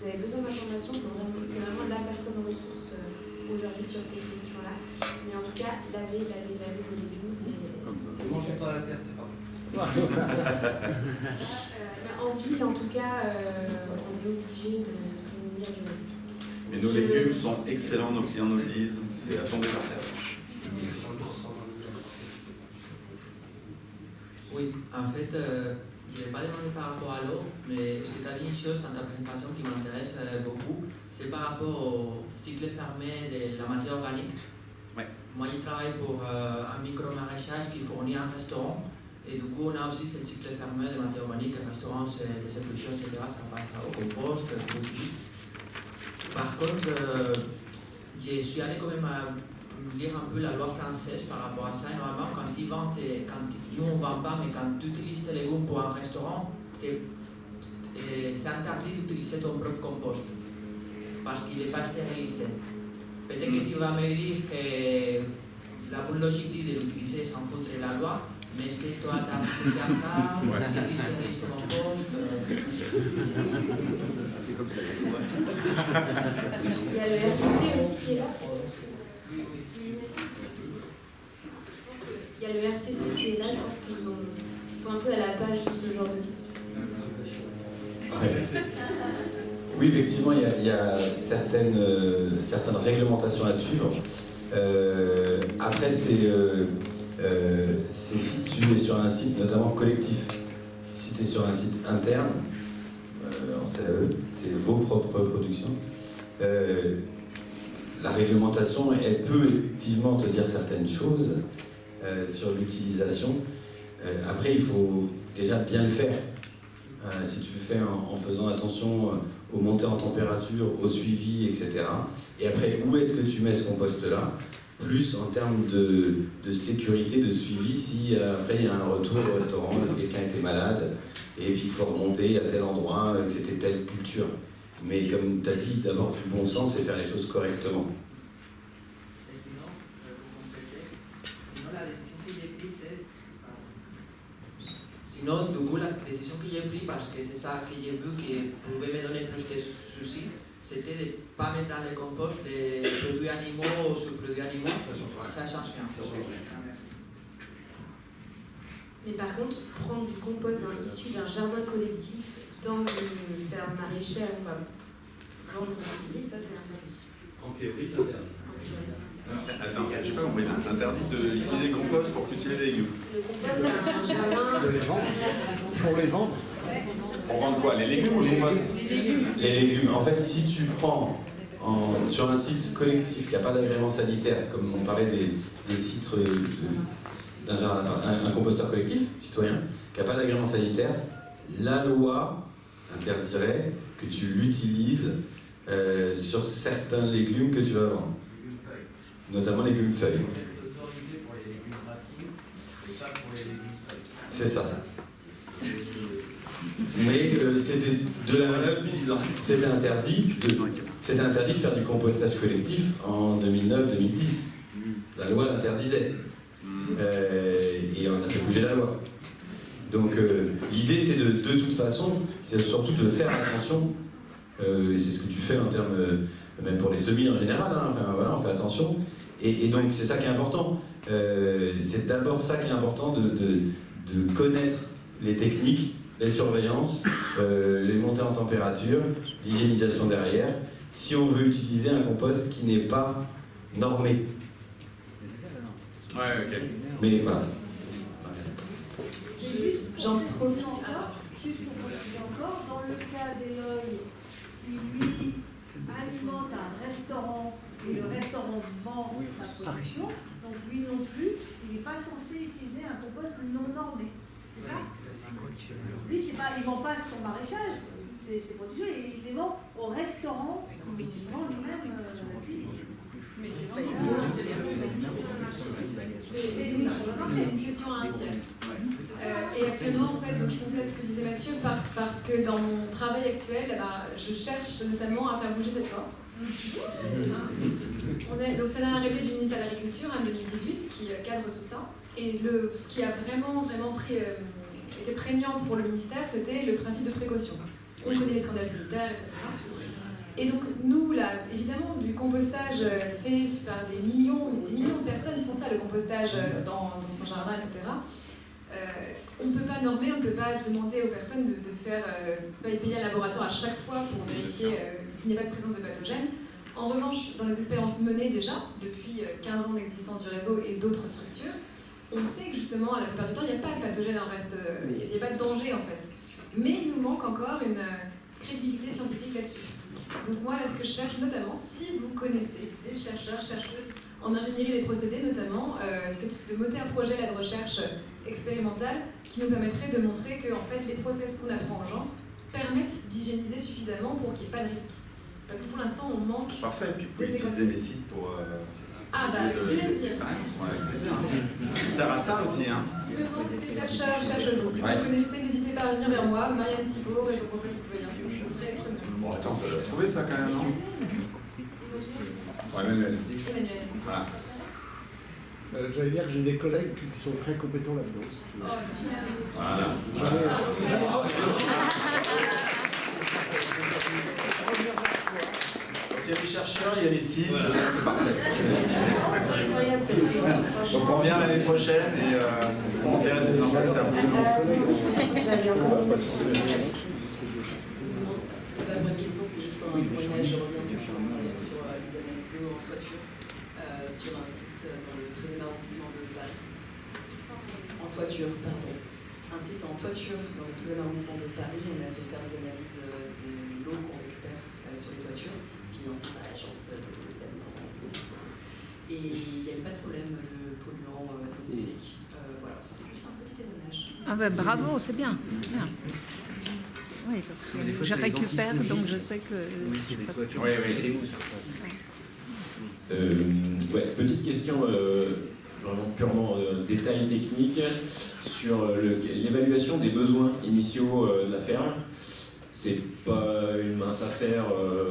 avez besoin d'informations, c'est vraiment la personne ressource aujourd'hui sur ces questions-là. Mais en tout cas, laver vos légumes, c'est manger dans la terre, c'est pas bon. En ville, en tout cas, on est obligé de prémunir du risque. Mais nos légumes sont excellents, nos clients nous le disent, c'est à tomber par terre. Oui, en fait, je n'ai pas demandé par rapport à l'eau, mais ce que tu as dit une chose dans ta présentation qui m'intéresse beaucoup, c'est par rapport au cycle fermé de la matière organique. Ouais. Moi, je travaille pour un micro-maraîchage qui fournit un restaurant, et du coup, on a aussi ce cycle fermé de matière organique. Le restaurant, c'est les épluchures, etc., ça passe au compost, Par contre, je suis allé quand même à lire un peu la loi française par rapport à ça. Et normalement, quand ils vendent, nous on ne vend pas, mais quand tu utilises tes légumes pour un restaurant, c'est interdit d'utiliser ton propre compost parce qu'il n'est pas stérilisé. Peut-être que tu vas me dire que la bonne logique dit de l'utiliser sans foutre la loi, mais est-ce que toi tu as pensé à ça? Est-ce que tu stérilises ton compost? C'est comme ça. Il y a le RCC aussi qui est là. Il y a le RCC qui est là, je pense qu'ils sont un peu à la page sur ce genre de questions. Ouais. Oui, effectivement, il y a certaines réglementations à suivre. Après, c'est si tu es sur un site notamment collectif. Si tu es sur un site interne, en CAE, c'est vos propres productions. La réglementation, elle peut effectivement te dire certaines choses sur l'utilisation. Après, il faut déjà bien le faire. Si tu le fais en faisant attention aux montées en température, au suivi, etc. Et après, où est-ce que tu mets ce compost-là? Plus en termes de sécurité, de suivi, si après il y a un retour au restaurant, quelqu'un était malade, et puis il faut remonter à tel endroit, que c'était telle culture. Mais comme tu as dit, d'abord du bon sens et faire les choses correctement. Et sinon, pour compléter, sinon la décision que j'ai prise, c'est... Sinon, du coup, la décision que j'ai prise, parce que c'est ça que j'ai vu qui pouvait me donner plus de soucis, c'était de ne pas mettre dans le compost des produits animaux ou sous-produits animaux. Ça change rien. Mais par contre, prendre du compost issu d'un jardin collectif dans une ferme maraîchère, on va vendre des légumes, ça c'est interdit. En théorie, c'est interdit. Attends, j'ai pas compris. C'est interdit d'utiliser le compost pour cultiver des légumes. Le compost, c'est un jardin. De les vendre. Pour les vendre. On vend quoi? Les légumes ou le compost? Les légumes. En fait, si tu prends sur un site collectif qui n'a pas d'agrément sanitaire, comme on parlait des sites d'un jardin, un composteur collectif, citoyen, qui n'a pas d'agrément sanitaire, la loi interdirait que tu l'utilises sur certains légumes que tu vas vendre. Notamment les légumes feuilles. C'est ça. Mais c'était interdit de faire du compostage collectif en 2009-2010. La loi l'interdisait. Et on a fait bouger la loi. Donc l'idée c'est de toute façon, c'est surtout de faire attention. Et c'est ce que tu fais en termes, même pour les semis en général, hein, enfin voilà, on fait attention. Et donc c'est ça qui est important. C'est d'abord ça qui est important de connaître les techniques, les surveillances, les montées en température, l'hygiénisation derrière, si on veut utiliser un compost qui n'est pas normé. Ouais, ok. Mais voilà. J'en profite encore, juste pour préciser encore, dans le cas d'Eloy, qui lui alimente un restaurant Et le restaurant vend sa production, donc lui non plus, il n'est pas censé utiliser un compost non normé. C'est ça? Lui, c'est pas, il ne vend pas son maraîchage, ses productions, et il les vend au restaurant, il vend lui-même. C'est une session à un tiers. Et actuellement, en fait, donc je complète ce que disait Mathieu, parce que dans mon travail actuel, je cherche notamment à faire bouger cette loi. Donc c'est un arrêté du ministère de l'Agriculture en 2018 qui cadre tout ça. Et ce qui a vraiment été prégnant pour le ministère, c'était le principe de précaution. On connaît les scandales sanitaires, etc. Et donc nous, là, évidemment, du compostage fait par des millions de personnes font ça, le compostage dans son jardin, etc. On ne peut pas normer, on ne peut pas demander aux personnes de faire payer un laboratoire à chaque fois pour vérifier qu'il n'y a pas de présence de pathogènes. En revanche, dans les expériences menées déjà, depuis 15 ans d'existence du réseau et d'autres structures, on sait que justement, la plupart du temps, il n'y a pas de pathogène en reste, il n'y a pas de danger en fait. Mais il nous manque encore une crédibilité scientifique là-dessus. Donc moi, là, ce que je cherche notamment, si vous connaissez des chercheurs, chercheuses en ingénierie des procédés notamment, c'est de monter un projet là, de recherche expérimentale qui nous permettrait de montrer que en fait, les process qu'on apprend aux gens permettent d'hygiéniser suffisamment pour qu'il n'y ait pas de risque. Parce que pour l'instant, on manque... Parfait, et puis vous pouvez utiliser mes sites pour... avec plaisir. Ça sert à ça aussi, hein. C'est chercheurs, chercheuses. Donc si vous connaissez, n'hésitez pas à venir vers moi, Marianne Thibault, Réseau Compost Citoyen. Je serai preneuse. Bon, attends, ça doit se trouver ça quand même, non? Emmanuel. Voilà. J'allais dire que j'ai des collègues qui sont très compétents là-dedans. Si tu veux. Voilà. Il y a les chercheurs, il y a les sites, c'est parfait. Donc on revient l'année prochaine et on intéresse une campagne, c'est un peu C'était pas une vraie question, c'était juste pour un témoignage. Je reviens sur les analyses d'eau en toiture sur un site dans le 13e arrondissement de Paris. En toiture, pardon. Un site en toiture dans le 13e arrondissement de Paris. On a fait faire des analyses de l'eau qu'on récupère sur les toitures, financées par l'agence de l'eau Seine. Et il n'y avait pas de problème de polluants atmosphériques. Voilà, c'était juste un petit témoignage. Ah ben bravo, c'est bien. Bien. Oui, parce que je récupère, donc je sais que... Petite question, vraiment purement détail technique, sur l'évaluation des besoins initiaux de la ferme. C'est pas une mince affaire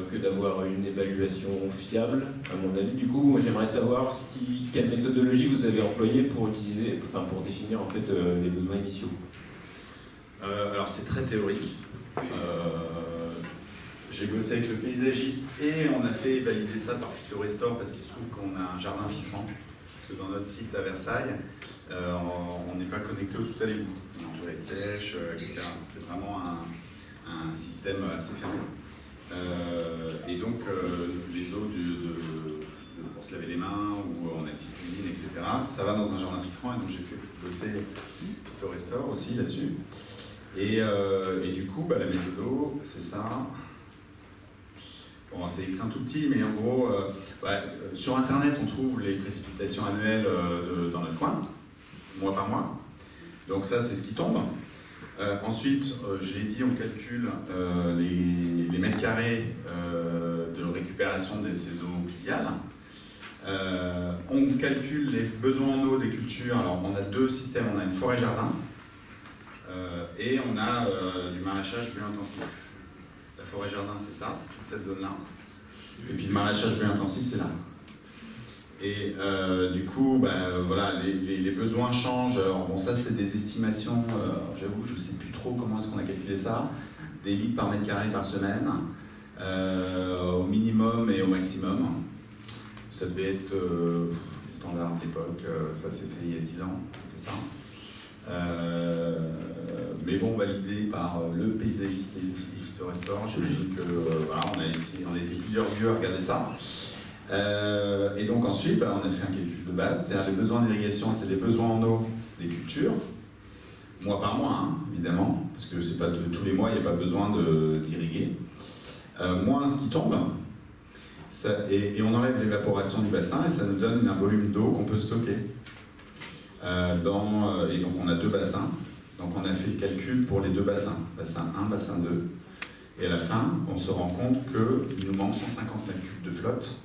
que d'avoir une évaluation fiable, à mon avis. Du coup, moi j'aimerais savoir quelle méthodologie vous avez employée pour définir en fait les besoins initiaux. Alors c'est très théorique. J'ai bossé avec le paysagiste et on a fait valider ça par Phytorestore parce qu'il se trouve qu'on a un jardin filtrant. Parce que dans notre site à Versailles, on n'est pas connecté au tout à l'égout. On est entouré de sèche, etc. C'est vraiment un système assez fermé. Et donc les eaux pour se laver les mains ou on a une petite cuisine, etc. Ça va dans un jardin filtrant et donc j'ai fait bosser Phytorestore aussi là-dessus. Et du coup, la méthode, c'est ça. Bon, c'est écrit un tout petit, mais en gros, sur Internet, on trouve les précipitations annuelles dans notre coin, mois par mois. Donc ça, c'est ce qui tombe. Ensuite, je l'ai dit, on calcule les mètres carrés de récupération de ces eaux pluviales. On calcule les besoins en eau des cultures. Alors, on a deux systèmes. On a une forêt-jardin et on a du maraîchage bio-intensif. La forêt-jardin, c'est ça, c'est toute cette zone-là. Et puis le maraîchage bio-intensif, c'est là. Et du coup, voilà, les besoins changent. Alors, bon, ça, c'est des estimations. J'avoue, je ne sais plus trop comment est-ce qu'on a calculé ça. Des litres par mètre carré par semaine, au minimum et au maximum. Ça devait être les standards de l'époque. Ça, c'était il y a 10 ans. On fait ça. Mais bon, validé par le paysagiste et le Phytorestore. J'imagine que voilà, on a été plusieurs lieux à regarder ça. Et donc ensuite, on a fait un calcul de base, c'est-à-dire les besoins d'irrigation, c'est les besoins en eau des cultures, mois par mois, hein, évidemment, parce que c'est pas tous les mois, il n'y a pas besoin d'irriguer. Moins ce qui tombe, Et on enlève l'évaporation du bassin et ça nous donne un volume d'eau qu'on peut stocker. Et donc on a 2 bassins. Donc on a fait le calcul pour les 2 bassins, bassin 1, bassin 2. Et à la fin, on se rend compte qu'il nous manque 150 mètres cubes de flotte.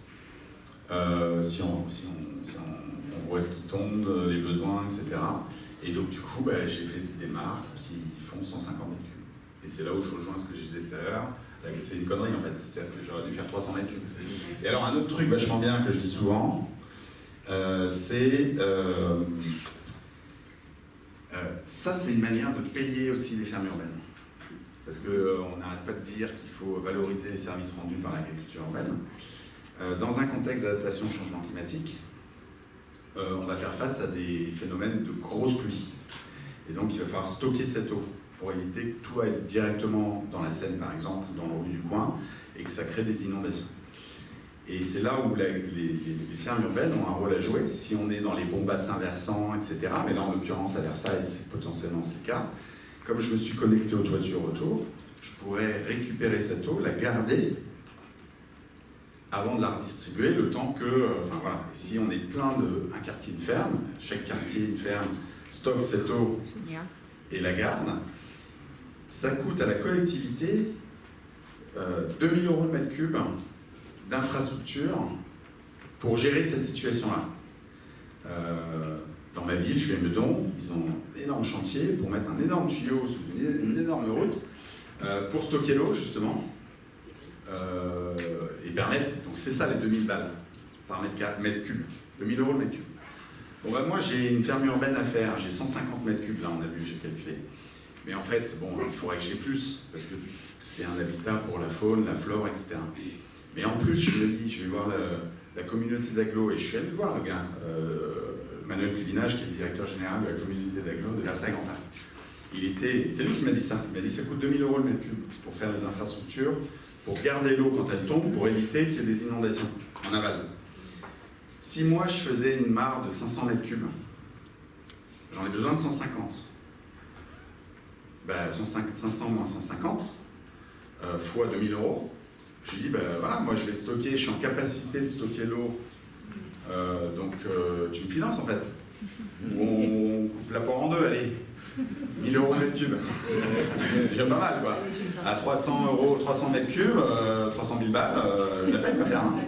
Si on voit ce qui tombe, les besoins, etc. Et donc du coup, j'ai fait des démarches qui font 150 mètres cubes. Et c'est là où je rejoins ce que je disais tout à l'heure. C'est une connerie en fait, j'aurais dû faire 300 mètres cubes. Et alors un autre truc vachement bien que je dis souvent, c'est... ça, c'est une manière de payer aussi les fermes urbaines. Parce qu'on n'arrête pas de dire qu'il faut valoriser les services rendus par l'agriculture urbaine. Dans un contexte d'adaptation au changement climatique, on va faire face à des phénomènes de grosses pluies. Et donc, il va falloir stocker cette eau pour éviter que tout aille directement dans la Seine, par exemple, ou dans le rue du coin, et que ça crée des inondations. Et c'est là où les fermes urbaines ont un rôle à jouer, si on est dans les bons bassins versants, etc. Mais là, en l'occurrence, à Versailles, potentiellement c'est le cas. Comme je me suis connecté aux toitures autour, je pourrais récupérer cette eau, la garder, avant de la redistribuer, le temps que... Enfin voilà, si on est plein un quartier, une ferme, chaque quartier, une ferme, stocke cette eau et la garde, ça coûte à la collectivité 2 000 € le mètre cube d'infrastructure pour gérer cette situation-là. Dans ma ville, je vais à Meudon, ils ont un énorme chantier pour mettre un énorme tuyau sous une énorme route pour stocker l'eau, justement, et permettre... Donc c'est ça les 2000 balles par mètre cube, 2000 € le mètre cube. Bon moi j'ai une ferme urbaine à faire, j'ai 150 mètres cubes, là on a vu, j'ai calculé. Mais en fait, bon, il faudrait que j'ai plus, parce que c'est un habitat pour la faune, la flore, etc. Mais en plus, je me dis, je vais voir la communauté d'agglo, et je suis allé voir le gars, Manuel Cuvinage, qui est le directeur général de la communauté d'agglo de Versailles-Grand Paris. C'est lui qui m'a dit ça. Il m'a dit ça coûte 2000 € le mètre cube pour faire les infrastructures, pour garder l'eau quand elle tombe, pour éviter qu'il y ait des inondations en aval. Si moi je faisais une mare de 500 mètres cubes, j'en ai besoin de 150. 500 moins 150 fois 2000 €. Je dis, voilà, moi je vais stocker, je suis en capacité de stocker l'eau, donc tu me finances en fait. Ou on coupe l'apport en deux, allez, 1000 € mètre cube. Déjà pas mal quoi. À 300 €, 300 mètres cubes, 300 000 balles, je la paye ma ferme.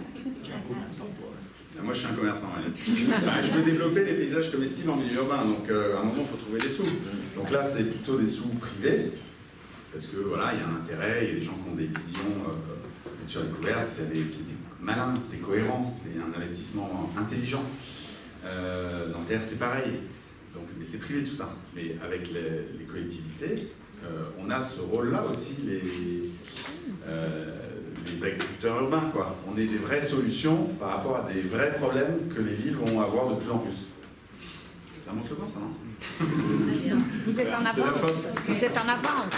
Moi je suis un commerçant. Je veux développer des paysages comestibles en milieu urbain, donc à un moment il faut trouver des sous. Donc là c'est plutôt des sous privés, parce que voilà, il y a un intérêt, il y a des gens qui ont des visions sur les couvertes, c'était malin, c'était cohérent, c'était un investissement intelligent. Nanterre c'est pareil, donc, mais c'est privé tout ça. Mais avec les collectivités, on a ce rôle-là aussi, les agriculteurs urbains, quoi. On est des vraies solutions par rapport à des vrais problèmes que les villes vont avoir de plus en plus. C'est un bon slogan, ça, non? Vous êtes en avance. Vous êtes en avance.